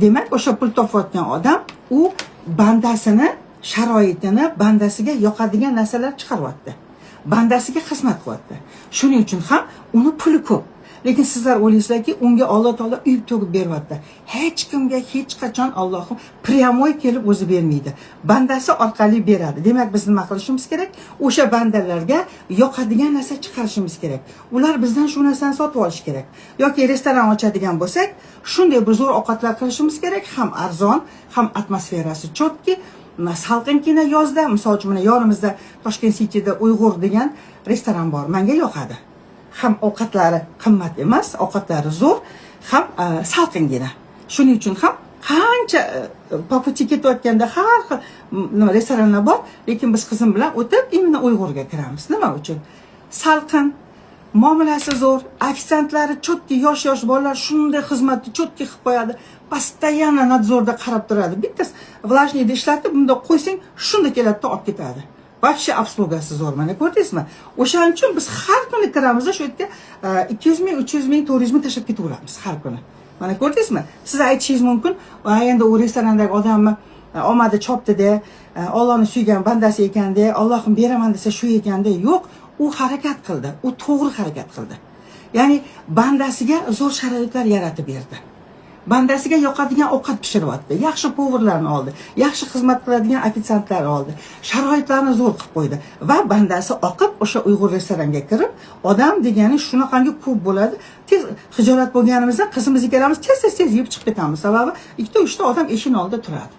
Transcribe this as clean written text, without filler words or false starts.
demak o'sha pul topayotgan odam u bandasini sharoitini bandasiga yoqadigan narsalar chiqaryapti, bandasiga xizmat qilyapti. Shuning uchun ham uni puli ko'p. Lekin sizlar o'ylaysizlarki, unga Alloh taolo uyib to'g'ib beryapti. Hech kimga hech qachon Allohim pryamoy kelib o'zi bermaydi. Bandasi orqali beradi. Demak, biz nima qilishimiz kerak? O'sha bandalarga yoqadigan narsa chiqarishimiz kerak. Ular bizdan shu narsani sotib olish kerak. Yoki restoran ochadigan bo'lsak, shunday bir zo'r ovqatlar qilishimiz kerak, ham arzon, ham atmosferasi chotki, salqinkina yozda, misol uchun mana yonimizda Toshkent City'da Uyg'ur degan restoran bor. Menga yoqadi. Ham ovqatlari qimmat emas, ovqatlari zo'r, ham salqingina. Shuning uchun ham qancha papuchi ketayotganda har xil restoranlar bor, lekin biz qizim bilan o'tib imенно Uyg'urga kiramiz. Nima uchun? Salqin, muomalasi zo'r, ofitsiantlari chotki yosh bolalar shunday xizmatni chotki qilib qo'yadi. Постоянно nadzorda qarab turadi. Bittasi влажныйda ishlatib, bunda qo'ysang, shunda keladi-da olib ketadi. Вообще obslugasi zo'r, mana ko'rdingizmi? O'shaning uchun biz har kuni kiramiz, shu yerda 200 ming, 300 ming, 400 ming tashlab ketaveramiz har kuni. Mana ko'rdingizmi? Siz aytishingiz mumkin, endi u restorandagi odamni omadi chopdi-da, Allohning suygan bandasi ekanda, Allohim beraman desa shu ekanda. Yo'q, u harakat qildi, u to'g'ri harakat qildi. Ya'ni bandasiga zo'r sharoitlar yaratib berdi. Bandasiga yoqadigan ovqat pishiryapti, yaxshi povurlarni oldi, yaxshi xizmat qiladigan ofitsiantlar oldi, sharoitlarni zo'r qilib qo'ydi va bandasi oqib o'sha Uyg'ur restoranga kirib, odam degani shunaqangi ko'p bo'ladi. Tez hijolat bo'lganimizda qizimiz ikkalamiz tez yeb chiqib ketamiz. Sababi 2-3 ta odam eshik oldida turadi.